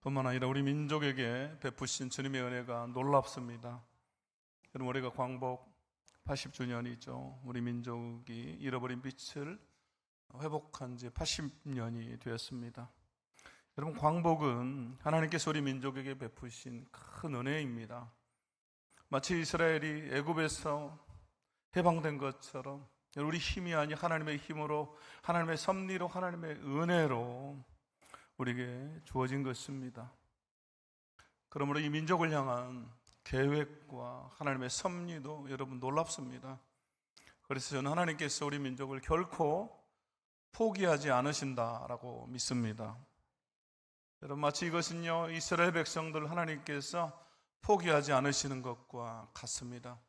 뿐만 아니라 우리 민족에게 베푸신 주님의 은혜가 놀랍습니다. 여러분, 올해가 광복 80주년이죠. 우리 민족이 잃어버린 빛을 회복한 지 80년이 되었습니다. 여러분, 광복은 하나님께서 우리 민족에게 베푸신 큰 은혜입니다. 마치 이스라엘이 애굽에서 해방된 것처럼 우리 힘이 아닌 하나님의 힘으로, 하나님의 섭리로, 하나님의 은혜로 우리에게 주어진 것입니다. 그러므로 이 민족을 향한 계획과 하나님의 섭리도 여러분 놀랍습니다. 그래서 저는 하나님께서 우리 민족을 결코 포기하지 않으신다라고 믿습니다. 여러분, 마치 이것은요, 이스라엘 백성들 하나님께서 포기하지 않으시는 것과 같습니다.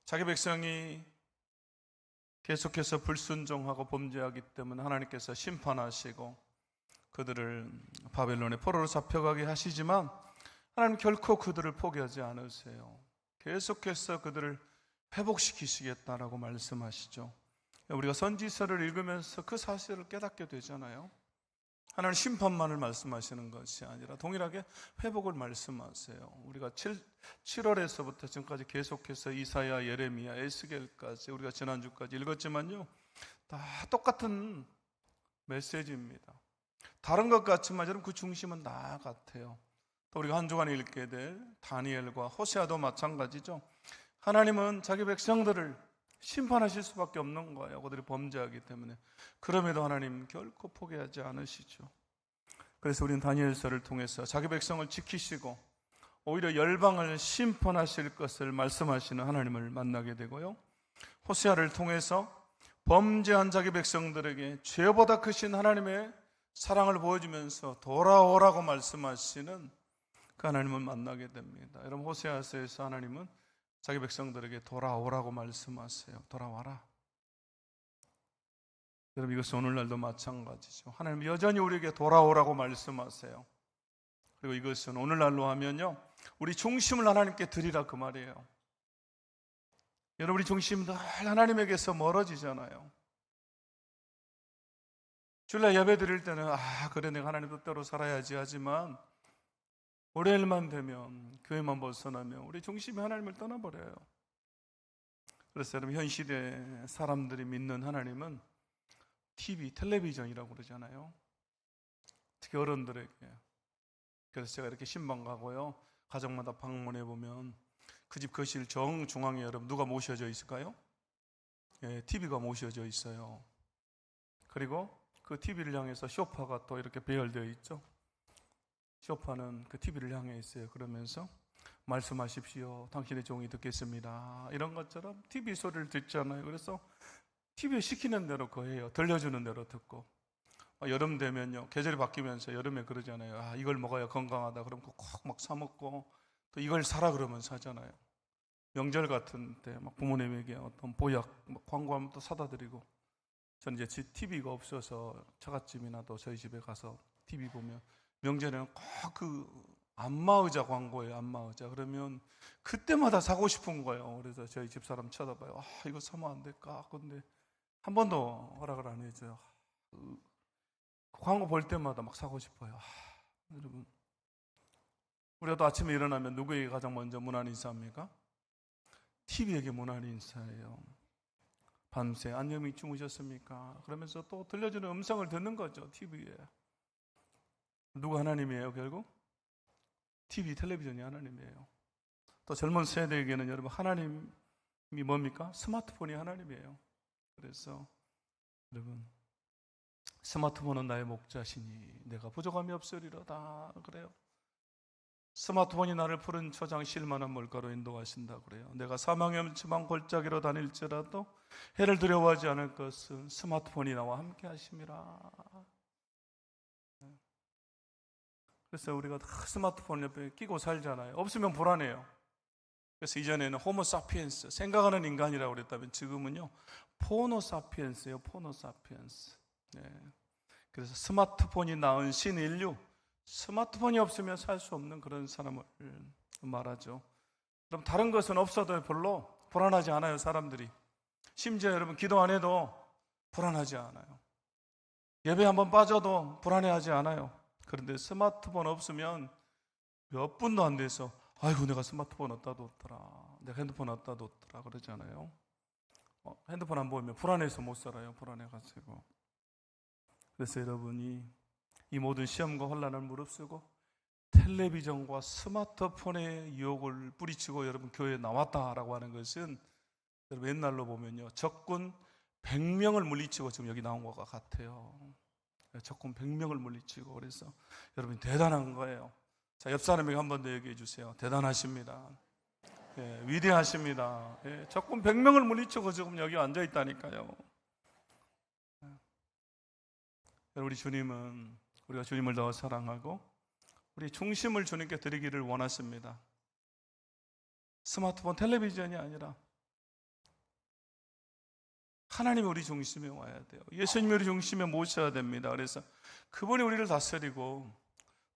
자기 백성이 계속해서 불순종하고 범죄하기 때문에 하나님께서 심판하시고 그들을 바벨론의 포로로 잡혀가게 하시지만 하나님 결코 그들을 포기하지 않으세요. 계속해서 그들을 회복시키시겠다라고 말씀하시죠. 우리가 선지서를 읽으면서 그 사실을 깨닫게 되잖아요. 하나님 심판만을 말씀하시는 것이 아니라 동일하게 회복을 말씀하세요. 우리가 7월에서부터 지금까지 계속해서 이사야, 예레미야, 에스겔까지 우리가 지난주까지 읽었지만요, 다 똑같은 메시지입니다. 다른 것 같지만 여러분, 그 중심은 다 같아요. 또 우리가 한 주간에 읽게 될 다니엘과 호세아도 마찬가지죠. 하나님은 자기 백성들을 심판하실 수밖에 없는 거예요. 그들이 범죄하기 때문에. 그럼에도 하나님 결코 포기하지 않으시죠. 그래서 우리는 다니엘서를 통해서 자기 백성을 지키시고 오히려 열방을 심판하실 것을 말씀하시는 하나님을 만나게 되고요, 호세아를 통해서 범죄한 자기 백성들에게 죄보다 크신 하나님의 사랑을 보여주면서 돌아오라고 말씀하시는 그 하나님을 만나게 됩니다. 여러분, 호세아서에서 하나님은 자기 백성들에게 돌아오라고 말씀하세요. 돌아와라. 여러분, 이것은 오늘날도 마찬가지죠. 하나님 여전히 우리에게 돌아오라고 말씀하세요. 그리고 이것은 오늘날로 하면요, 우리 중심을 하나님께 드리라 그 말이에요. 여러분, 우리 중심은 늘 하나님에게서 멀어지잖아요. 주일날 예배 드릴 때는 그래 내가 하나님 뜻대로 살아야지 하지만 월요일만 되면, 교회만 벗어나면 우리 중심이 하나님을 떠나버려요. 그래서 여러분, 현 시대 사람들이 믿는 하나님은 TV, 텔레비전이라고 그러잖아요. 특히 어른들에게. 그래서 제가 이렇게 신방 가고요, 가정마다 방문해 보면 그 집 거실 정중앙에 여러분 누가 모셔져 있을까요? TV가 모셔져 있어요. 그리고 그 TV를 향해서 소파가 또 이렇게 배열되어 있죠. 소파는 그 TV를 향해 있어요. 그러면서 말씀하십시오. 당신의 종이 듣겠습니다. 이런 것처럼 TV 소리를 듣잖아요. 그래서 TV에 시키는 대로 거해요. 들려주는 대로 듣고. 여름 되면요, 계절이 바뀌면서 여름에 그러잖아요. 이걸 먹어야 건강하다. 그럼 꼭 막 사 먹고, 또 이걸 사라 그러면 사잖아요. 명절 같은 때 막 부모님에게 어떤 보약 광고하면 또 사다 드리고. 저는 이제 TV가 없어서 처갓집이나 또 저희 집에 가서 TV 보면 명절에는 꼭 그 안마의자 광고예요. 안마의자. 그러면 그때마다 사고 싶은 거예요. 그래서 저희 집사람 쳐다봐요. 이거 사면 안 될까? 근데 한 번도 허락을 안 해줘요. 광고 볼 때마다 막 사고 싶어요. 여러분, 우리가 또 아침에 일어나면 누구에게 가장 먼저 문안 인사합니까? TV에게 문안 인사해요. 밤새 안녕히 주무셨습니까? 그러면서 또 들려주는 음성을 듣는 거죠. TV에. 누가 하나님이에요? 결국 TV, 텔레비전이 하나님이에요. 또 젊은 세대에게는 여러분, 하나님이 뭡니까? 스마트폰이 하나님이에요. 그래서 여러분, 스마트폰은 나의 목자시니 내가 부족함이 없으리로다 그래요. 스마트폰이 나를 푸른 초장 실만한 물가로 인도하신다 그래요. 내가 사망의 음침한 골짜기로 다닐지라도 해를 두려워하지 않을 것은 스마트폰이 나와 함께 하심이라. 그래서 우리가 다 스마트폰 옆에 끼고 살잖아요. 없으면 불안해요. 그래서 이전에는 호모 사피엔스, 생각하는 인간이라고 그랬다면 지금은요, 포노 사피엔스예요. 포노 사피엔스. 그래서 스마트폰이 낳은 신인류, 스마트폰이 없으면 살 수 없는 그런 사람을 말하죠. 그럼 다른 것은 없어도 별로 불안하지 않아요, 사람들이. 심지어 여러분, 기도 안 해도 불안하지 않아요. 예배 한번 빠져도 불안해하지 않아요. 그런데 스마트폰 없으면 몇 분도 안 돼서 아이고 내가 스마트폰 어디다 뒀더라, 내가 핸드폰 어디다 뒀더라 그러잖아요. 핸드폰 안 보면 불안해서 못 살아요. 불안해가지고. 그래서 여러분이 이 모든 시험과 혼란을 무릅쓰고 텔레비전과 스마트폰의 유혹을 뿌리치고 여러분 교회에 나왔다라고 하는 것은 여러분 옛날로 보면요 적군 100명을 물리치고 지금 여기 나온 것과 같아요. 적군 100명을 물리치고. 그래서 여러분 대단한 거예요. 자, 옆 사람에게 한 번 더 얘기해 주세요. 대단하십니다. 예, 위대하십니다. 예, 적군 100명을 물리치고 지금 여기 앉아 있다니까요. 우리 주님은 우리가 주님을 더 사랑하고 우리 중심을 주님께 드리기를 원하십니다. 스마트폰, 텔레비전이 아니라 하나님이 우리 중심에 와야 돼요. 예수님이 우리 중심에 모셔야 됩니다. 그래서 그분이 우리를 다스리고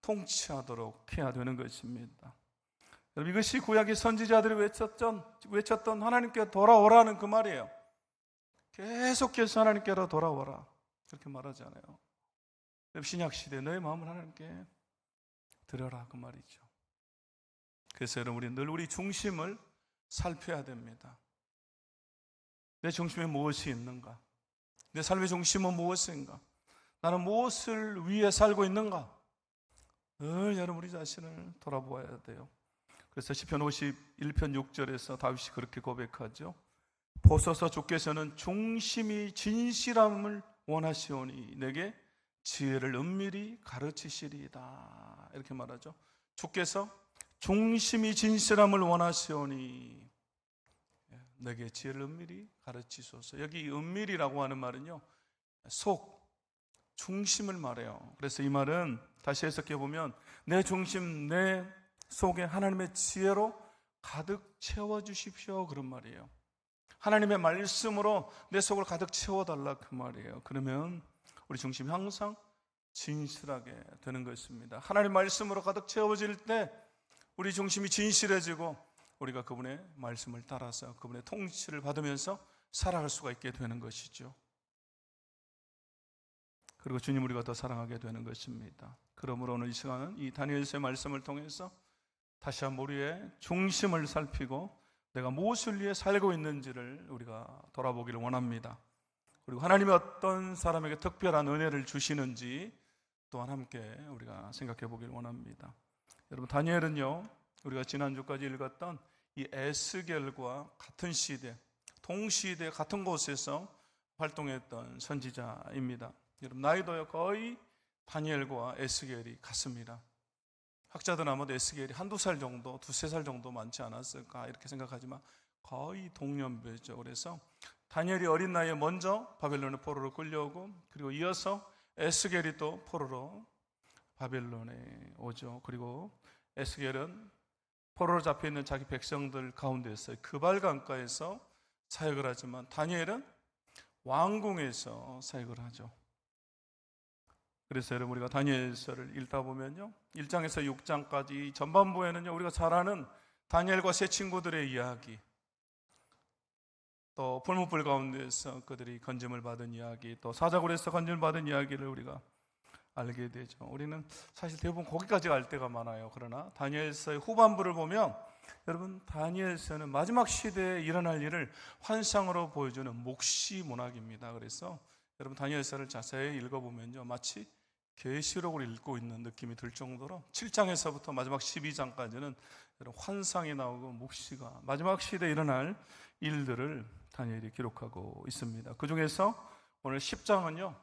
통치하도록 해야 되는 것입니다. 여러분, 이것이 구약의 선지자들이 외쳤던 하나님께 돌아오라는 그 말이에요. 계속해서 하나님께로 돌아오라 그렇게 말하잖아요. 신약 시대 너의 마음을 하나님께 드려라 그 말이죠. 그래서 여러분 우리 늘 우리 중심을 살펴야 됩니다. 내 중심에 무엇이 있는가? 내 삶의 중심은 무엇인가? 나는 무엇을 위해 살고 있는가? 늘 여러분 우리 자신을 돌아보아야 돼요. 그래서 시편 51편 6절에서 다윗이 그렇게 고백하죠. 보소서 주께서는 중심이 진실함을 원하시오니 내게 지혜를 은밀히 가르치시리이다 이렇게 말하죠. 주께서 중심이 진실함을 원하시오니 내게 지혜를 은밀히 가르치소서. 여기 은밀이라고 하는 말은요 속, 중심을 말해요. 그래서 이 말은 다시 해석해 보면 내 중심, 내 속에 하나님의 지혜로 가득 채워주십시오 그런 말이에요. 하나님의 말씀으로 내 속을 가득 채워달라 그 말이에요. 그러면 우리 중심이 항상 진실하게 되는 것입니다. 하나님 말씀으로 가득 채워질 때 우리 중심이 진실해지고 우리가 그분의 말씀을 따라서 그분의 통치를 받으면서 살아갈 수가 있게 되는 것이죠. 그리고 주님 우리가 더 사랑하게 되는 것입니다. 그러므로 오늘 이 시간은 이 다니엘서의 말씀을 통해서 다시 한번 우리의 중심을 살피고 내가 무엇을 위해 살고 있는지를 우리가 돌아보기를 원합니다. 그리고 하나님이 어떤 사람에게 특별한 은혜를 주시는지 또한 함께 우리가 생각해 보기를 원합니다. 여러분 다니엘은요 우리가 지난주까지 읽었던 이 에스겔과 같은 시대, 동시대 같은 곳에서 활동했던 선지자입니다. 여러분 나이도요 거의 다니엘과 에스겔이 같습니다. 학자들은 아마도 에스겔이 한두 살 정도, 두세 살 정도 많지 않았을까 이렇게 생각하지만 거의 동년배죠. 그래서 다니엘이 어린 나이에 먼저 바벨론의 포로로 끌려오고 그리고 이어서 에스겔이 또 포로로 바벨론에 오죠. 그리고 에스겔은 포로로 잡혀있는 자기 백성들 가운데서 그발강가에서 사역을 하지만 다니엘은 왕궁에서 사역을 하죠. 그래서 여러분 우리가 다니엘서를 읽다 보면요 1장에서 6장까지 전반부에는요 우리가 잘 아는 다니엘과 세 친구들의 이야기, 또 불문불 가운데서 그들이 건짐을 받은 이야기, 또 사자굴에서 건짐을 받은 이야기를 우리가 알게 되죠. 우리는 사실 대부분 거기까지 갈 때가 많아요. 그러나 다니엘서의 후반부를 보면 여러분 다니엘서는 마지막 시대에 일어날 일을 환상으로 보여주는 목시 문학입니다. 그래서 여러분 다니엘서를 자세히 읽어보면요 마치 계시록을 읽고 있는 느낌이 들 정도로 7장에서부터 마지막 12장까지는 환상이 나오고 묵시가 마지막 시대에 일어날 일들을 다니엘이 기록하고 있습니다. 그 중에서 오늘 10장은요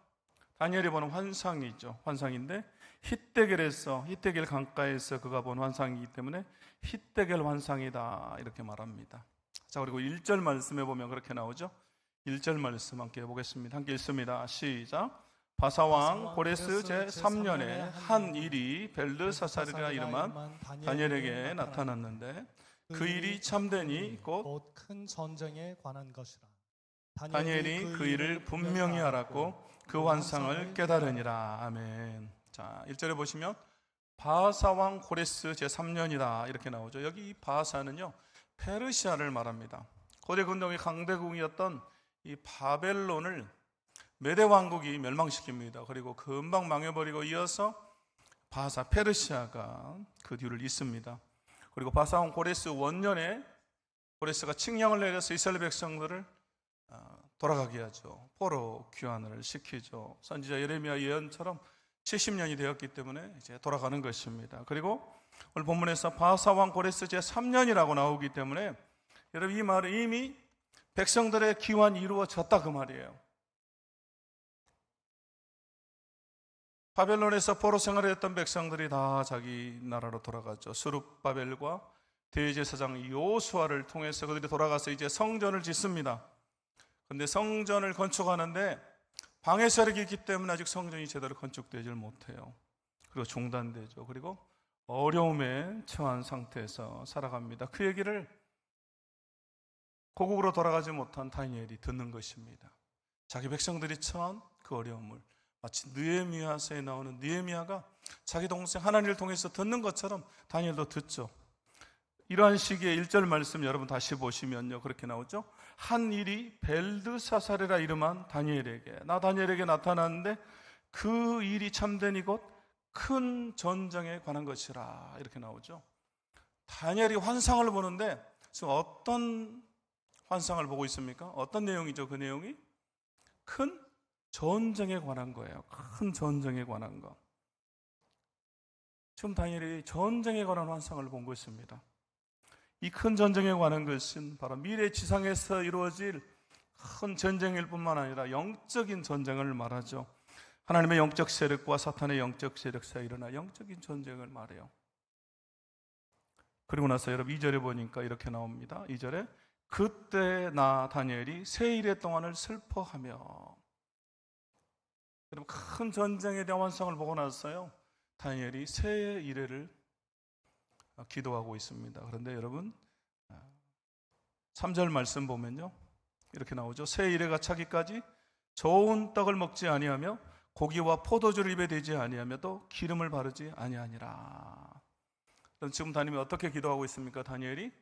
다니엘이 보는 환상이죠. 환상인데 히데겔 강가에서 그가 본 환상이기 때문에 히데겔 환상이다 이렇게 말합니다. 자 그리고 1절 말씀에 보면 그렇게 나오죠. 1절 말씀 함께 해보겠습니다. 함께 읽습니다. 시작. 바사왕 고레스 제3년에 한 일이 벨드사살이라 이름한 다니엘에게 나타났는데 그 일이 참되니 곧 큰 전쟁에 관한 것이라. 다니엘이 그 일을 분명히 알았고 그 환상을 깨달으니라. 아멘. 자 1절에 보시면 바사왕 고레스 제3년이다 이렇게 나오죠. 여기 이 바사는요 페르시아를 말합니다. 고대 근동의 강대국이었던 이 바벨론을 메대 왕국이 멸망시킵니다. 그리고 금방 망해버리고 이어서 바사 페르시아가 그 뒤를 잇습니다. 그리고 바사 왕 고레스 원년에 고레스가 칙령을 내려서 이스라엘 백성들을 돌아가게 하죠. 포로 귀환을 시키죠. 선지자 예레미야 예언처럼 70년이 되었기 때문에 이제 돌아가는 것입니다. 그리고 오늘 본문에서 바사 왕 고레스 제 3년이라고 나오기 때문에 여러분 이 말은 이미 백성들의 귀환이 이루어졌다 그 말이에요. 바벨론에서 포로 생활을 했던 백성들이 다 자기 나라로 돌아갔죠. 스룹바벨과 대제사장 요수아를 통해서 그들이 돌아가서 이제 성전을 짓습니다. 그런데 성전을 건축하는데 방해 세력이 있기 때문에 아직 성전이 제대로 건축되질 못해요. 그리고 중단되죠. 그리고 어려움에 처한 상태에서 살아갑니다. 그 얘기를 고국으로 돌아가지 못한 다니엘이 듣는 것입니다. 자기 백성들이 처한 그 어려움을 마치 느헤미야서에 나오는 느헤미야가 자기 동생 하나님을 통해서 듣는 것처럼 다니엘도 듣죠. 이러한 시기에 1절 말씀 여러분 다시 보시면요 그렇게 나오죠. 한 일이 벨드사살이라 이름한 다니엘에게 나타났는데 그 일이 참되니 곧 큰 전쟁에 관한 것이라 이렇게 나오죠. 다니엘이 환상을 보는데 지금 어떤 환상을 보고 있습니까? 어떤 내용이죠? 그 내용이 큰 전쟁에 관한 거예요. 큰 전쟁에 관한 거. 지금 다니엘이 전쟁에 관한 환상을 본 것입니다. 이 큰 전쟁에 관한 것은 바로 미래 지상에서 이루어질 큰 전쟁일 뿐만 아니라 영적인 전쟁을 말하죠. 하나님의 영적 세력과 사탄의 영적 세력 사이에 일어나 영적인 전쟁을 말해요. 그리고 나서 여러분 2절에 보니까 이렇게 나옵니다. 2절에 그때 나 다니엘이 세 일의 동안을 슬퍼하며, 여러분 큰 전쟁에 대한 환상을 보고 나서요 다니엘이 세 일회를 기도하고 있습니다. 그런데 여러분 3절 말씀 보면요 이렇게 나오죠. 새 일회가 차기까지 좋은 떡을 먹지 아니하며 고기와 포도주를 입에 대지 아니하며 또 기름을 바르지 아니하니라. 그럼 지금 다니엘이 어떻게 기도하고 있습니까? 다니엘이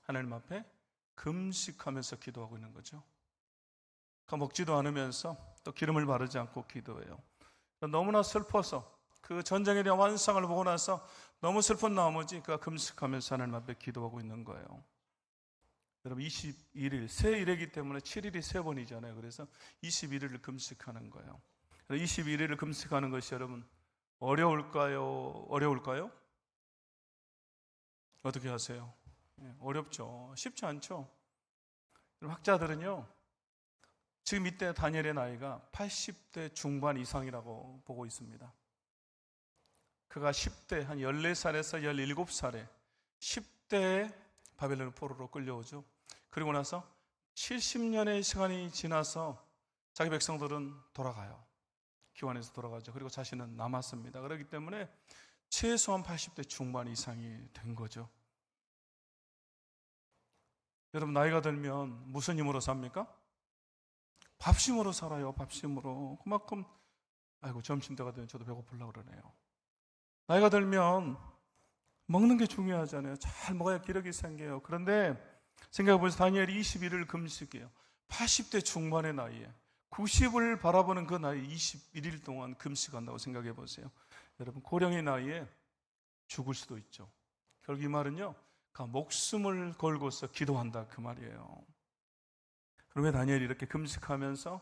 하나님 앞에 금식하면서 기도하고 있는 거죠. 먹지도 않으면서 또 기름을 바르지 않고 기도해요. 너무나 슬퍼서 그 전쟁에 대한 환상을 보고 나서 너무 슬픈 나머지 그가 금식하면서 하나님 앞에 기도하고 있는 거예요. 여러분 21일 새 일이기 때문에 7일이 세 번이잖아요. 그래서 21일을 금식하는 거예요. 21일을 금식하는 것이 여러분 어려울까요? 어떻게 하세요? 어렵죠. 쉽지 않죠. 학자들은요 지금 이때 다니엘의 나이가 80대 중반 이상이라고 보고 있습니다. 그가 10대 한 14살에서 17살에 10대에 바벨론 포로로 끌려오죠. 그리고 나서 70년의 시간이 지나서 자기 백성들은 돌아가요. 기환에서 돌아가죠. 그리고 자신은 남았습니다. 그렇기 때문에 최소한 80대 중반 이상이 된 거죠. 여러분 나이가 들면 무슨 힘으로 삽니까? 밥심으로 살아요. 밥심으로. 그만큼 점심때가 되면 저도 배고프려고 그러네요. 나이가 들면 먹는 게 중요하잖아요. 잘 먹어야 기력이 생겨요. 그런데 생각해보세요. 다니엘이 21일 금식이에요. 80대 중반의 나이에 90을 바라보는 그 나이 21일 동안 금식한다고 생각해보세요. 여러분 고령의 나이에 죽을 수도 있죠. 결국 이 말은요 목숨을 걸고서 기도한다 그 말이에요. 그럼 왜 다니엘이 이렇게 금식하면서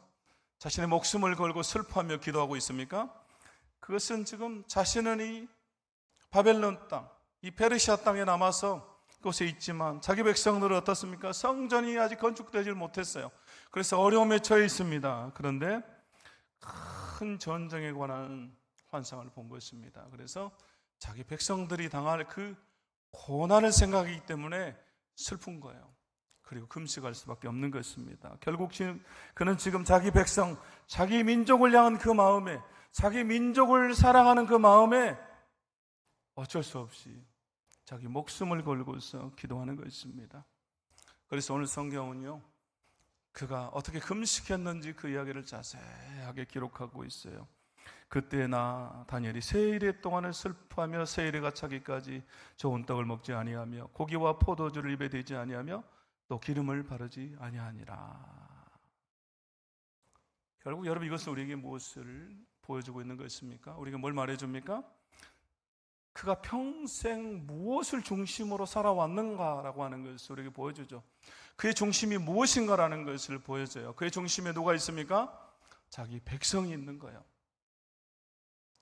자신의 목숨을 걸고 슬퍼하며 기도하고 있습니까? 그것은 지금 자신은 이 바벨론 땅, 이 페르시아 땅에 남아서 그곳에 있지만 자기 백성들은 어떻습니까? 성전이 아직 건축되지 못했어요. 그래서 어려움에 처해 있습니다. 그런데 큰 전쟁에 관한 환상을 본 것입니다. 그래서 자기 백성들이 당할 그 고난을 생각하기 때문에 슬픈 거예요. 그리고 금식할 수밖에 없는 것입니다. 결국 그는 지금 자기 백성, 자기 민족을 향한 그 마음에, 자기 민족을 사랑하는 그 마음에 어쩔 수 없이 자기 목숨을 걸고서 기도하는 것입니다. 그래서 오늘 성경은요 그가 어떻게 금식했는지 그 이야기를 자세하게 기록하고 있어요. 그때 나 다니엘이 세 일의 동안을 슬퍼하며 세 일에가 차기까지 좋은 떡을 먹지 아니하며 고기와 포도주를 입에 대지 아니하며 또 기름을 바르지 아니하니라. 결국 여러분 이것은 우리에게 무엇을 보여주고 있는 것입니까? 우리에게 뭘 말해줍니까? 그가 평생 무엇을 중심으로 살아왔는가라고 하는 것을 우리에게 보여주죠. 그의 중심이 무엇인가라는 것을 보여줘요. 그의 중심에 누가 있습니까? 자기 백성이 있는 거예요.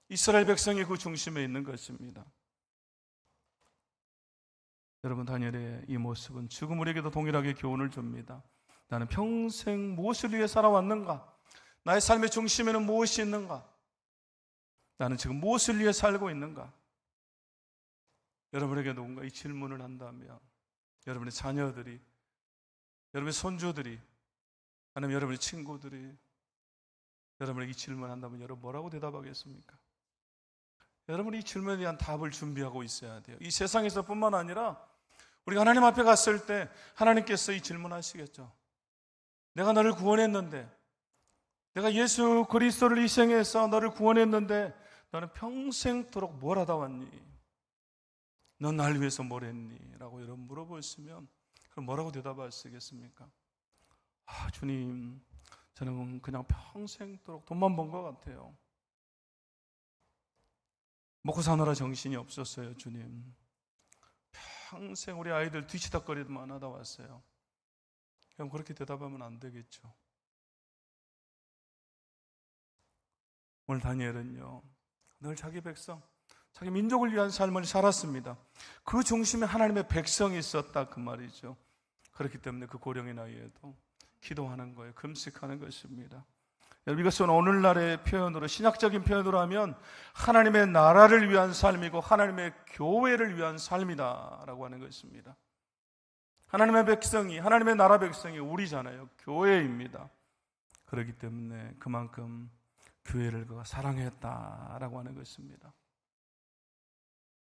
이스라엘 백성이 그 중심에 있는 것입니다. 여러분, 다니엘의 이 모습은 지금 우리에게도 동일하게 교훈을 줍니다. 나는 평생 무엇을 위해 살아왔는가? 나의 삶의 중심에는 무엇이 있는가? 나는 지금 무엇을 위해 살고 있는가? 여러분에게 누군가 이 질문을 한다면 여러분의 자녀들이, 여러분의 손주들이, 아니면 여러분의 친구들이 여러분에게 이 질문을 한다면 여러분 뭐라고 대답하겠습니까? 여러분이 이 질문에 대한 답을 준비하고 있어야 돼요. 이 세상에서 뿐만 아니라 우리가 하나님 앞에 갔을 때 하나님께서 이 질문하시겠죠. 내가 너를 구원했는데, 내가 예수 그리스도를 희생해서 너를 구원했는데 너는 평생토록 뭘 하다 왔니? 넌 날 위해서 뭘 했니? 라고 여러분 물어보시면 그럼 뭐라고 대답하시겠습니까? 주님, 저는 그냥 평생토록 돈만 번 것 같아요. 먹고 사느라 정신이 없었어요, 주님. 평생 우리 아이들 뒤치다거리만 하다 왔어요. 그럼 그렇게 대답하면 안 되겠죠. 오늘 다니엘은요, 늘 자기 백성, 자기 민족을 위한 삶을 살았습니다. 그 중심에 하나님의 백성이 있었다, 그 말이죠. 그렇기 때문에 그 고령의 나이에도 기도하는 거예요. 금식하는 것입니다. 여러분, 이것은 오늘날의 표현으로, 신약적인 표현으로 하면 하나님의 나라를 위한 삶이고 하나님의 교회를 위한 삶이다라고 하는 것입니다. 하나님의 백성이, 하나님의 나라 백성이 우리잖아요. 교회입니다. 그렇기 때문에 그만큼 교회를 그가 사랑했다라고 하는 것입니다.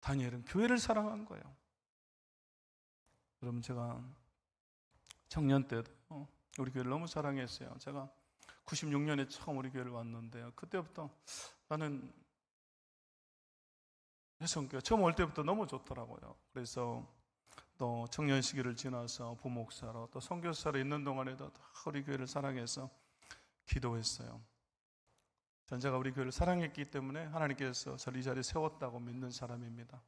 다니엘은 교회를 사랑한 거예요. 여러분, 제가 청년 때도 우리 교회를 너무 사랑했어요. 제가 96년에 처음 우리 교회를 왔는데요, 그때부터 나는 해성교회 처음 올 때부터 너무 좋더라고요. 그래서 또 청년 시기를 지나서 부목사로 또 선교사로 있는 동안에도 다 우리 교회를 사랑해서 기도했어요. 전 제가 우리 교회를 사랑했기 때문에 하나님께서 저를 이 자리에 세웠다고 믿는 사람입니다.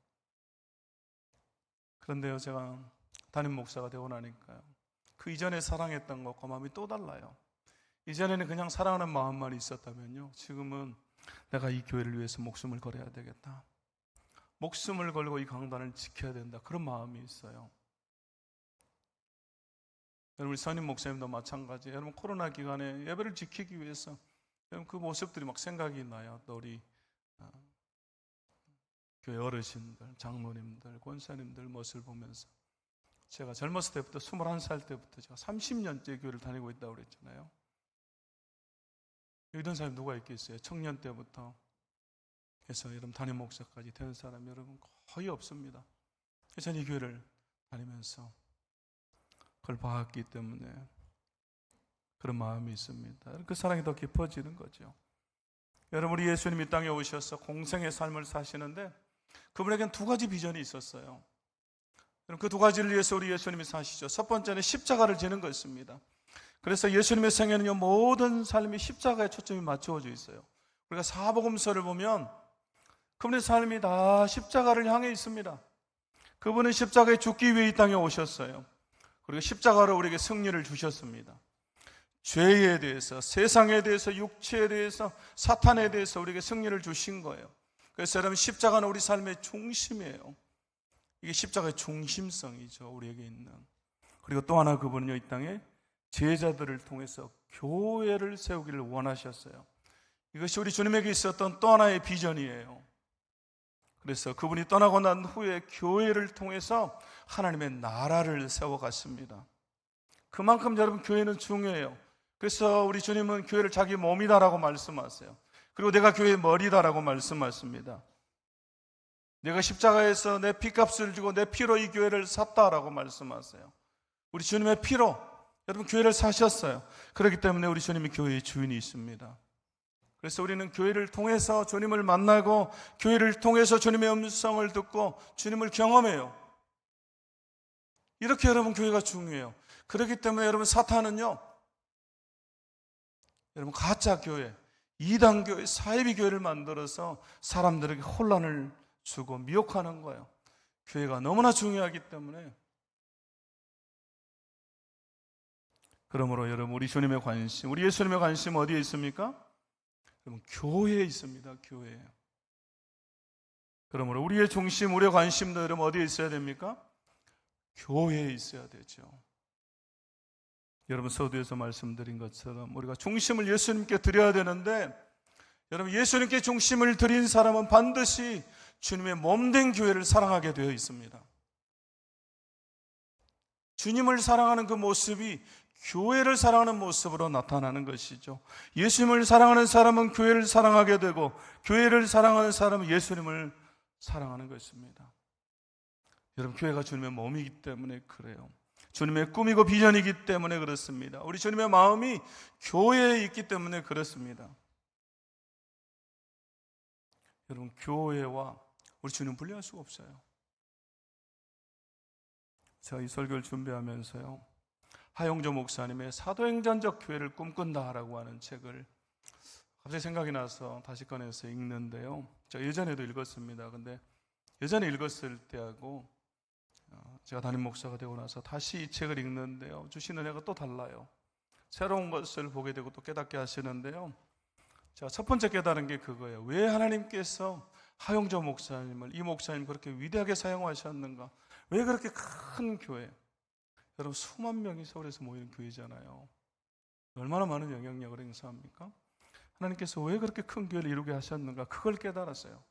그런데요, 제가 담임 목사가 되고 나니까요, 그 이전에 사랑했던 것과 마음이 또 달라요. 이전에는 그냥 사랑하는 마음만 있었다면요, 지금은 내가 이 교회를 위해서 목숨을 걸어야 되겠다, 목숨을 걸고 이 강단을 지켜야 된다, 그런 마음이 있어요. 여러분, 우리 선임 목사님도 마찬가지예요. 여러분, 코로나 기간에 예배를 지키기 위해서 여러분 그 모습들이 막 생각이 나요. 또 우리 교회 어르신들, 장로님들, 권사님들 모습을 보면서 제가 젊었을 때부터 21살 때부터 제가 30년째 교회를 다니고 있다고 그랬잖아요. 이런 사람이 누가 있겠어요? 청년 때부터 해서 여러분 담임 목사까지 된 사람이 여러분 거의 없습니다. 저는 이 교회를 다니면서 그걸 봤기 때문에 그런 마음이 있습니다. 그 사랑이 더 깊어지는 거죠. 여러분, 우리 예수님이 땅에 오셔서 공생의 삶을 사시는데 그분에게는 두 가지 비전이 있었어요. 그 두 가지를 위해서 우리 예수님이 사시죠. 첫 번째는 십자가를 지는 것입니다. 그래서 예수님의 생애는요, 모든 삶이 십자가에 초점이 맞추어져 있어요. 우리가 사복음서를 보면 그분의 삶이 다 십자가를 향해 있습니다. 그분은 십자가에 죽기 위해 이 땅에 오셨어요. 그리고 십자가로 우리에게 승리를 주셨습니다. 죄에 대해서, 세상에 대해서, 육체에 대해서, 사탄에 대해서 우리에게 승리를 주신 거예요. 그래서 여러분, 십자가는 우리 삶의 중심이에요. 이게 십자가의 중심성이죠, 우리에게 있는. 그리고 또 하나, 그분은요, 이 땅에 제자들을 통해서 교회를 세우기를 원하셨어요. 이것이 우리 주님에게 있었던 또 하나의 비전이에요. 그래서 그분이 떠나고 난 후에 교회를 통해서 하나님의 나라를 세워갔습니다. 그만큼 여러분, 교회는 중요해요. 그래서 우리 주님은 교회를 자기 몸이다라고 말씀하세요. 그리고 내가 교회의 머리다라고 말씀하십니다. 내가 십자가에서 내 피값을 주고 내 피로 이 교회를 샀다라고 말씀하세요. 우리 주님의 피로 여러분 교회를 사셨어요. 그렇기 때문에 우리 주님이 교회의 주인이 있습니다. 그래서 우리는 교회를 통해서 주님을 만나고 교회를 통해서 주님의 음성을 듣고 주님을 경험해요. 이렇게 여러분 교회가 중요해요. 그렇기 때문에 여러분, 사탄은요, 여러분 가짜 교회, 이단 교회, 사이비 교회를 만들어서 사람들에게 혼란을 주고 미혹하는 거예요. 교회가 너무나 중요하기 때문에. 그러므로 여러분, 우리 주님의 관심, 우리 예수님의 관심 어디에 있습니까? 여러분, 교회에 있습니다. 교회에. 그러므로 우리의 중심, 우리의 관심도 여러분 어디에 있어야 됩니까? 교회에 있어야 되죠. 여러분, 서두에서 말씀드린 것처럼 우리가 중심을 예수님께 드려야 되는데, 여러분, 예수님께 중심을 드린 사람은 반드시 주님의 몸된 교회를 사랑하게 되어 있습니다. 주님을 사랑하는 그 모습이 교회를 사랑하는 모습으로 나타나는 것이죠. 예수님을 사랑하는 사람은 교회를 사랑하게 되고, 교회를 사랑하는 사람은 예수님을 사랑하는 것입니다. 여러분, 교회가 주님의 몸이기 때문에 그래요. 주님의 꿈이고 비전이기 때문에 그렇습니다. 우리 주님의 마음이 교회에 있기 때문에 그렇습니다. 여러분, 교회와 우리 주님 분리할 수가 없어요. 제가 이 설교를 준비하면서요, 하용조 목사님의 사도행전적 교회를 꿈꾼다라고 하는 책을 갑자기 생각이 나서 다시 꺼내서 읽는데요. 제가 예전에도 읽었습니다. 근데 예전에 읽었을 때하고 제가 담임 목사가 되고 나서 다시 이 책을 읽는데요, 주신 은혜가 또 달라요. 새로운 것을 보게 되고 또 깨닫게 하시는데요. 자, 첫 번째 깨달은 게 그거예요. 왜 하나님께서 하용조 목사님을, 이 목사님 그렇게 위대하게 사용하셨는가? 왜 그렇게 큰 교회, 여러분 수만 명이 서울에서 모이는 교회잖아요. 얼마나 많은 영향력을 행사합니까? 하나님께서 왜 그렇게 큰 교회를 이루게 하셨는가? 그걸 깨달았어요.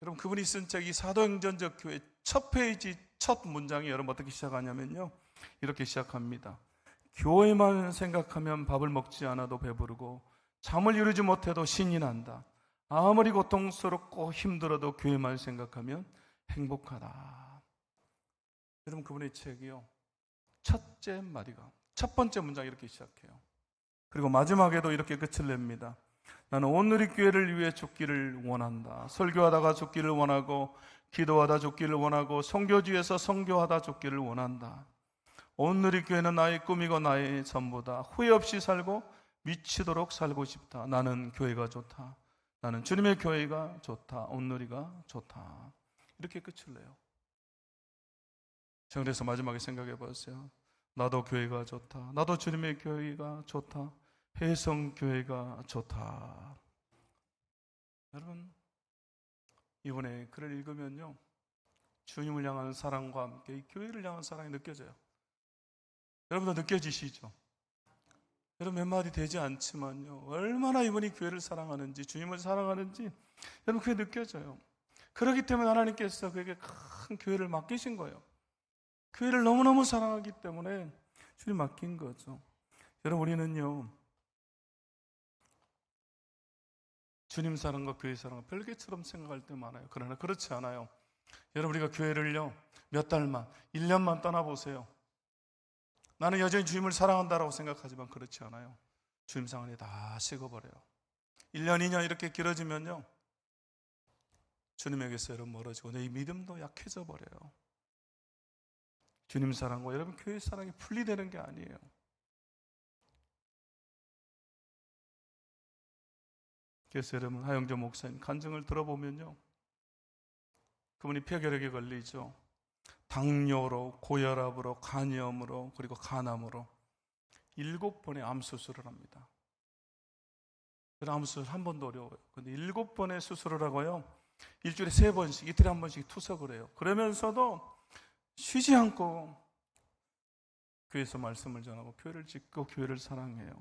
여러분, 그분이 쓴 책 이 사도행전적 교회 첫 페이지 첫 문장이 여러분 어떻게 시작하냐면요, 이렇게 시작합니다. 교회만 생각하면 밥을 먹지 않아도 배부르고 잠을 이루지 못해도 신이 난다. 아무리 고통스럽고 힘들어도 교회만 생각하면 행복하다. 여러분, 그분의 책이요, 첫째 마디가, 첫 번째 문장 이렇게 시작해요. 그리고 마지막에도 이렇게 끝을 냅니다. 나는 온누리 교회를 위해 죽기를 원한다. 설교하다가 죽기를 원하고, 기도하다 죽기를 원하고, 선교지에서 선교하다 죽기를 원한다. 온누리 교회는 나의 꿈이고 나의 전부다. 후회 없이 살고 미치도록 살고 싶다. 나는 교회가 좋다. 나는 주님의 교회가 좋다. 온누리가 좋다. 이렇게 끝을 내요. 그래서 마지막에 생각해 봤어요. 나도 교회가 좋다. 나도 주님의 교회가 좋다. 해성교회가 좋다. 여러분, 이번에 글을 읽으면요, 주님을 향한 사랑과 함께 이 교회를 향한 사랑이 느껴져요. 여러분도 느껴지시죠? 여러분, 몇 마디 되지 않지만요, 얼마나 이분이 교회를 사랑하는지, 주님을 사랑하는지 여러분 그게 느껴져요. 그렇기 때문에 하나님께서 그에게 큰 교회를 맡기신 거예요. 교회를 너무너무 사랑하기 때문에 주님 맡긴 거죠. 여러분, 우리는요, 주님 사랑과 교회 사랑과 별개처럼 생각할 때 많아요. 그러나 그렇지 않아요. 여러분, 우리가 교회를요, 몇 달만, 1년만 떠나보세요. 나는 여전히 주님을 사랑한다라고 생각하지만 그렇지 않아요. 주님 사랑이 다 식어버려요. 1년, 2년 이렇게 길어지면요, 주님에게서 여러분 멀어지고 내 믿음도 약해져 버려요. 주님 사랑과 여러분 교회 사랑이 분리되는 게 아니에요. 그래서 여러분, 하영조 목사님 간증을 들어보면요, 그분이 폐결핵에 걸리죠. 당뇨로, 고혈압으로, 간염으로, 그리고 간암으로 7번의 암 수술을 합니다. 그런 암 수술 한 번도 어려워요. 근데 7번의 수술을 하고요, 일주일에 3번씩, 이틀에 한 번씩 투석을 해요. 그러면서도 쉬지 않고 교회에서 말씀을 전하고 교회를 짓고 교회를 사랑해요.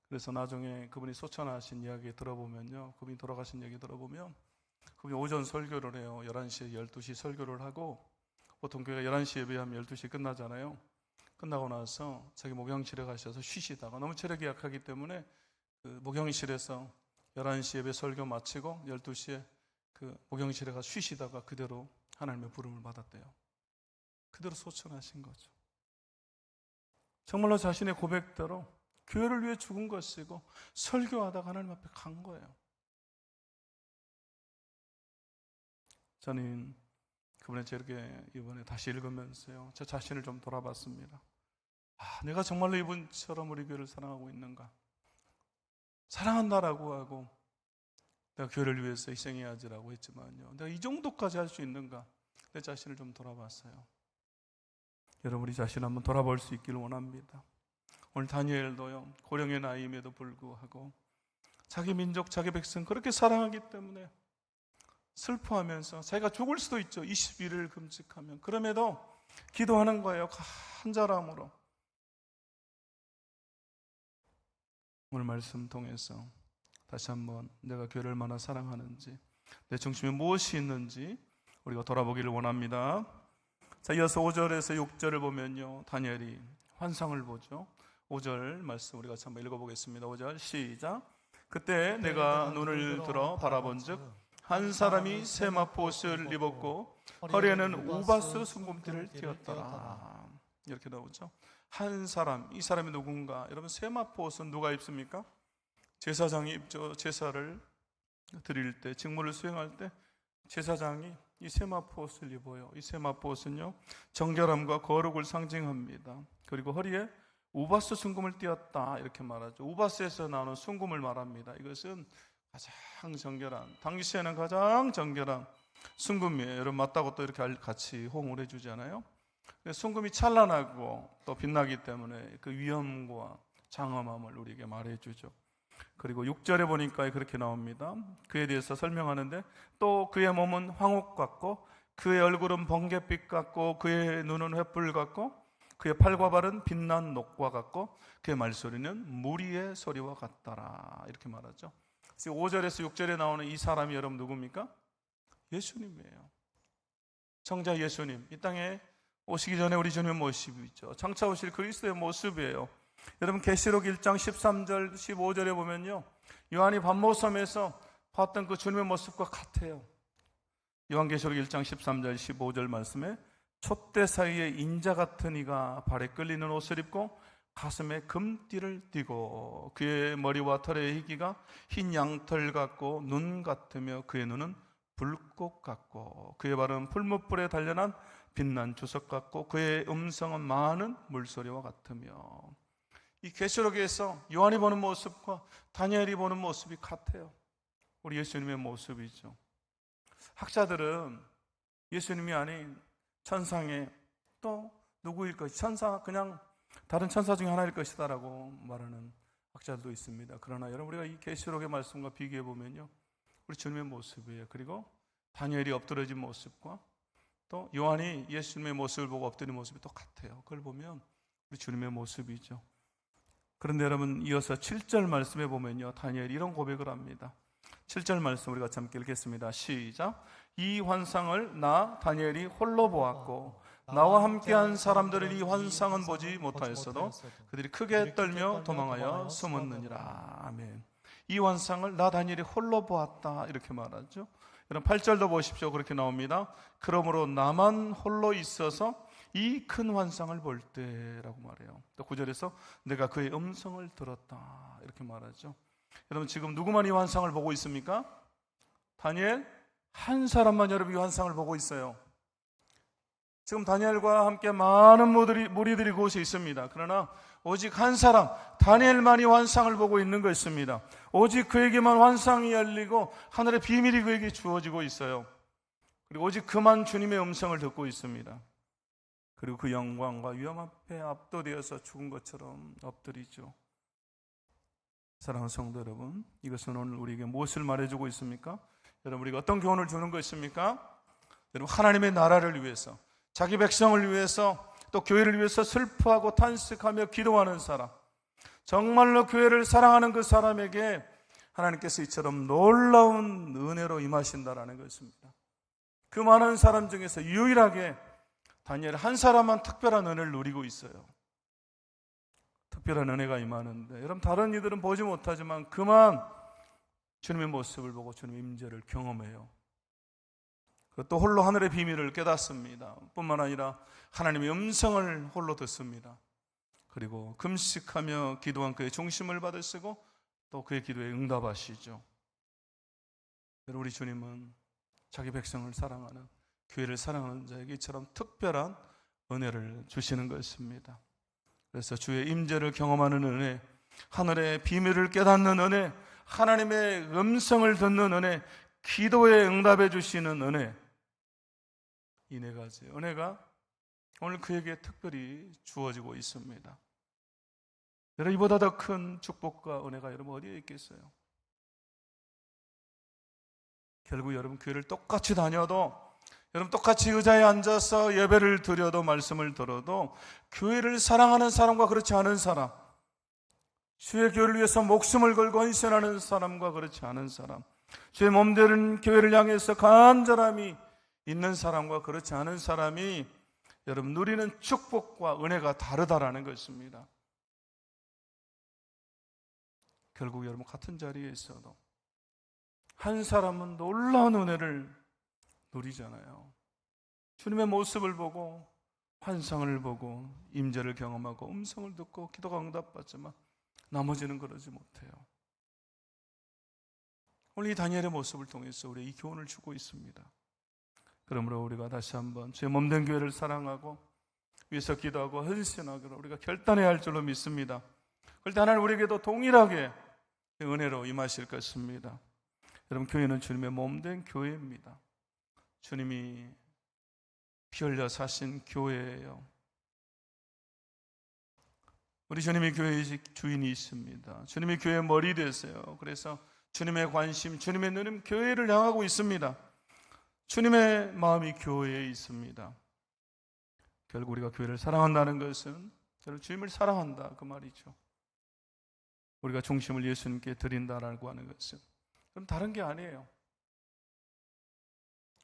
그래서 나중에 그분이 소천하신 이야기 들어보면요, 그분이 돌아가신 얘기 들어보면 그분이 오전 설교를 해요. 11시, 12시 설교를 하고, 보통 교회가 11시 예배하면 12시 끝나잖아요. 끝나고 나서 자기 목욕실에 가셔서 쉬시다가 너무 체력이 약하기 때문에 그 목욕실에서 11시 예배 설교 마치고 12시에 그 목욕실에 가서 쉬시다가 그대로 하나님의 부름을 받았대요. 그대로 소천하신 거죠. 정말로 자신의 고백대로 교회를 위해 죽은 것이고 설교하다가 하나님 앞에 간 거예요. 저는 그분의 이렇게 이번에 다시 읽으면서요, 제 자신을 좀 돌아봤습니다. 내가 정말로 이분처럼 우리 교회를 사랑하고 있는가? 사랑한다라고 하고 내가 교회를 위해서 희생해야지라고 했지만요, 내가 이 정도까지 할 수 있는가? 내 자신을 좀 돌아봤어요. 여러분, 우리 자신 한번 돌아볼 수 있기를 원합니다. 오늘 다니엘도요, 고령의 나이임에도 불구하고 자기 민족, 자기 백성 그렇게 사랑하기 때문에 슬퍼하면서 자기가 죽을 수도 있죠. 21일 금식하면. 그럼에도 기도하는 거예요. 간절함으로. 오늘 말씀 통해서 다시 한번 내가 교회를 얼마나 사랑하는지, 내 중심에 무엇이 있는지 우리가 돌아보기를 원합니다. 자, 이어서 5절에서 6절을 보면요, 다니엘이 환상을 보죠. 5절 말씀 우리가 한번 읽어보겠습니다. 5절 시작. 그때 내가 눈을 들어 바라본즉 한 사람이 세마포 옷을 입었고 허리에는 우바스 순금띠를 띠었더라. 이렇게 나오죠. 한 사람, 이 사람이 누군가? 여러분, 세마포 옷은 누가 입습니까? 제사장이 입죠. 제사를 드릴 때, 직무를 수행할 때 제사장이 이 세마포 옷을 입어요. 이 세마포 옷은요, 정결함과 거룩을 상징합니다. 그리고 허리에 우바스 순금을 띠었다 이렇게 말하죠. 우바스에서 나오는 순금을 말합니다. 이것은 가장 정결한, 당시에는 가장 정결한 순금이에요. 여러분, 맞다고 또 이렇게 같이 호응을 해주잖아요. 순금이 찬란하고 또 빛나기 때문에 그 위엄과 장엄함을 우리에게 말해주죠. 그리고 6절에 보니까 그렇게 나옵니다. 그에 대해서 설명하는데, 또 그의 몸은 황옥 같고 그의 얼굴은 번갯빛 같고 그의 눈은 횃불 같고 그의 팔과 발은 빛난 녹과 같고 그의 말소리는 무리의 소리와 같더라 이렇게 말하죠. 5절에서 6절에 나오는 이 사람이 여러분 누굽니까? 예수님이에요. 청자 예수님, 이 땅에 오시기 전에 우리 주님의 모습이죠. 장차 오실 그리스도의 모습이에요. 여러분, 계시록 1장 13절 15절에 보면요, 요한이 반모섬에서 봤던 그 주님의 모습과 같아요. 요한계시록 1장 13절 15절 말씀에 촛대 사이에 인자 같은 이가 발에 끌리는 옷을 입고 가슴에 금띠를 띠고 그의 머리와 털의 희기가 흰 양털 같고 눈 같으며 그의 눈은 불꽃 같고 그의 발은 풀무불에 단련한 빛난 주석 같고 그의 음성은 많은 물소리와 같으며. 이 계시록에서 요한이 보는 모습과 다니엘이 보는 모습이 같아요. 우리 예수님의 모습이죠. 학자들은 예수님이 아닌 천상의 또 누구일 것이, 천사, 그냥 다른 천사 중에 하나일 것이다라고 말하는 학자들도 있습니다. 그러나 여러분, 우리가 이 계시록의 말씀과 비교해 보면요, 우리 주님의 모습이에요. 그리고 다니엘이 엎드려진 모습과 또 요한이 예수님의 모습을 보고 엎드린 모습이 똑같아요. 그걸 보면 우리 주님의 모습이죠. 그런데 여러분, 이어서 7절 말씀에 보면요, 다니엘이 이런 고백을 합니다. 7절 말씀 우리가 함께 읽겠습니다. 시작. 이 환상을 나 다니엘이 홀로 보았고 나와 함께한 사람들은 이 환상은 보지 못하였어도 그들이 크게 떨며 도망하여 숨었느니라. 아멘. 이 환상을 나 다니엘이 홀로 보았다 이렇게 말하죠. 여러분, 8절도 보십시오. 그렇게 나옵니다. 그러므로 나만 홀로 있어서 이 큰 환상을 볼 때라고 말해요. 또 9절에서 내가 그의 음성을 들었다 이렇게 말하죠. 여러분, 지금 누구만 이 환상을 보고 있습니까? 다니엘 한 사람만 여러분 이 환상을 보고 있어요. 지금 다니엘과 함께 많은 무리들이 그곳에 있습니다. 그러나 오직 한 사람, 다니엘만이 환상을 보고 있는 것입니다. 오직 그에게만 환상이 열리고 하늘의 비밀이 그에게 주어지고 있어요. 그리고 오직 그만 주님의 음성을 듣고 있습니다. 그리고 그 영광과 위엄 앞에 압도되어서 죽은 것처럼 엎드리죠. 사랑하는 성도 여러분, 이것은 오늘 우리에게 무엇을 말해주고 있습니까? 여러분, 우리가 어떤 교훈을 주는 것입니까? 여러분, 하나님의 나라를 위해서, 자기 백성을 위해서, 또 교회를 위해서 슬퍼하고 탄식하며 기도하는 사람, 정말로 교회를 사랑하는 그 사람에게 하나님께서 이처럼 놀라운 은혜로 임하신다라는 것입니다. 그 많은 사람 중에서 유일하게 다니엘 한 사람만 특별한 은혜를 누리고 있어요. 특별한 은혜가 임하는데, 여러분, 다른 이들은 보지 못하지만 그만 주님의 모습을 보고 주님의 임재를 경험해요. 또 홀로 하늘의 비밀을 깨닫습니다. 뿐만 아니라 하나님의 음성을 홀로 듣습니다. 그리고 금식하며 기도한 그의 중심을 받으시고 또 그의 기도에 응답하시죠. 여러분, 우리 주님은 자기 백성을 사랑하는, 교회를 사랑하는 자에게 이처럼 특별한 은혜를 주시는 것입니다. 그래서 주의 임재를 경험하는 은혜, 하늘의 비밀을 깨닫는 은혜, 하나님의 음성을 듣는 은혜, 기도에 응답해 주시는 은혜, 이 네 가지 은혜가 오늘 그에게 특별히 주어지고 있습니다. 여러분, 이보다 더 큰 축복과 은혜가 여러분 어디에 있겠어요? 결국 여러분 교회를 똑같이 다녀도, 여러분 똑같이 의자에 앉아서 예배를 드려도, 말씀을 들어도 교회를 사랑하는 사람과 그렇지 않은 사람, 주의 교회를 위해서 목숨을 걸고 헌신하는 사람과 그렇지 않은 사람, 주의 몸되는 교회를 향해서 간절함이 있는 사람과 그렇지 않은 사람이 여러분 누리는 축복과 은혜가 다르다라는 것입니다. 결국 여러분 같은 자리에 있어도 한 사람은 놀라운 은혜를 누리잖아요. 주님의 모습을 보고, 환상을 보고, 임재를 경험하고, 음성을 듣고, 기도가 응답받지만 나머지는 그러지 못해요. 오늘 이 다니엘의 모습을 통해서 우리 이 교훈을 주고 있습니다. 그러므로 우리가 다시 한번 주의 몸된 교회를 사랑하고 위해서 기도하고 헌신하기로 우리가 결단해야 할 줄로 믿습니다. 그럴 때 하나님 우리에게도 동일하게 은혜로 임하실 것입니다. 여러분, 교회는 주님의 몸된 교회입니다. 주님이 피 흘려 사신 교회예요. 우리 주님이 교회의 주인이 있습니다. 주님이 교회의 머리 되세요. 그래서 주님의 관심, 주님의 눈은 교회를 향하고 있습니다. 주님의 마음이 교회에 있습니다. 결국 우리가 교회를 사랑한다는 것은 주님을 사랑한다 그 말이죠. 우리가 중심을 예수님께 드린다라고 하는 것은 그럼 다른 게 아니에요.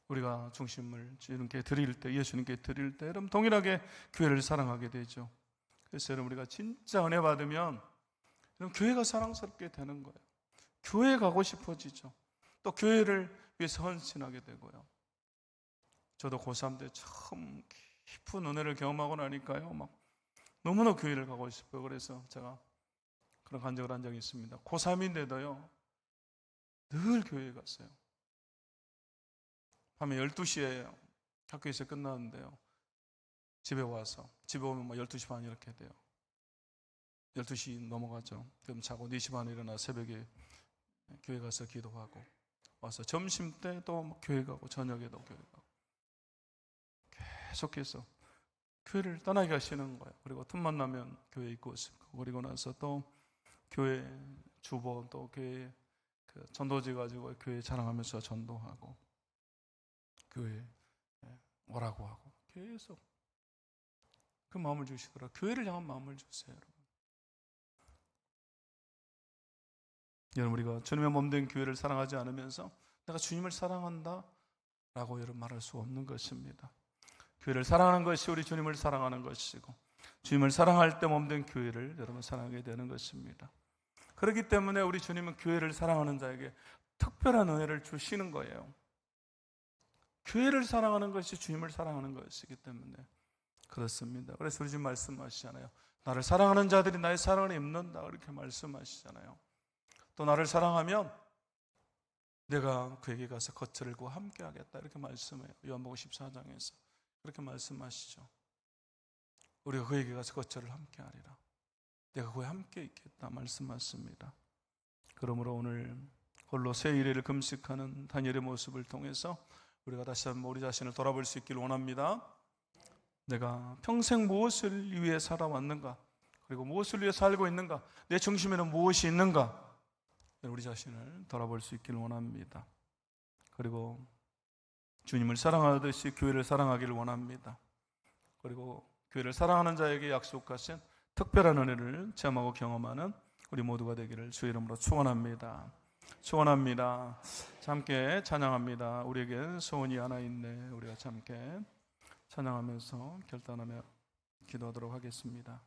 우리가 중심을 주님께 드릴 때, 예수님께 드릴 때 여러분 동일하게 교회를 사랑하게 되죠. 그래서 여러분 우리가 진짜 은혜 받으면 여러분 교회가 사랑스럽게 되는 거예요. 교회 가고 싶어지죠. 또 교회를 위해서 헌신하게 되고요. 저도 고3 때 처음 깊은 은혜를 경험하고 나니까요, 막 너무나 교회를 가고 싶어요. 그래서 제가 그런 간증을 한 적이 있습니다. 고3인데도요 늘 교회에 갔어요. 밤에 12시에 학교에서 끝나는데요, 집에 와서, 집에 오면 뭐 12시 반 이렇게 돼요. 12시 넘어가죠. 그럼 자고 4시 반에 일어나 새벽에 교회 가서 기도하고 와서 점심 때 또 교회 가고 저녁에도 교회 가고 계속해서 교회를 떠나기가 싫은 거예요. 그리고 틈만 나면 교회 있고 싶고, 그리고 나서 또 교회 주보, 또 교회 그 전도지 가지고 교회 자랑하면서 전도하고, 교회 오라고 하고, 계속 그 마음을 주시더라. 교회를 향한 마음을 주세요, 여러분. 여러분, 우리가 주님의 몸된 교회를 사랑하지 않으면서 내가 주님을 사랑한다 라고 여러분 말할 수 없는 것입니다. 교회를 사랑하는 것이 우리 주님을 사랑하는 것이고, 주님을 사랑할 때 몸된 교회를 여러분 사랑하게 되는 것입니다. 그렇기 때문에 우리 주님은 교회를 사랑하는 자에게 특별한 은혜를 주시는 거예요. 교회를 사랑하는 것이 주님을 사랑하는 것이기 때문에 그렇습니다. 그래서 우리 주님 말씀하시잖아요. 나를 사랑하는 자들이 나의 사랑을 입는다, 이렇게 말씀하시잖아요. 또 나를 사랑하면 내가 그에게 가서 거처를 함께 하겠다, 이렇게 말씀해요. 요한복음 14장에서 그렇게 말씀하시죠. 우리가 그에게 가서 거처를 함께 하리라, 내가 그에 함께 있겠다 말씀하십니다. 그러므로 오늘 홀로 새 일회를 금식하는 다니엘의 모습을 통해서 우리가 다시 한번 우리 자신을 돌아볼 수 있기를 원합니다. 내가 평생 무엇을 위해 살아왔는가, 그리고 무엇을 위해 살고 있는가, 내 중심에는 무엇이 있는가, 우리 자신을 돌아볼 수 있기를 원합니다. 그리고 주님을 사랑하듯이 교회를 사랑하기를 원합니다. 그리고 교회를 사랑하는 자에게 약속하신 특별한 은혜를 체험하고 경험하는 우리 모두가 되기를 주의 이름으로 축원합니다. 축원합니다. 함께 찬양합니다. 우리에게 소원이 하나 있네. 우리가 함께 찬양하면서 결단하며 기도하도록 하겠습니다.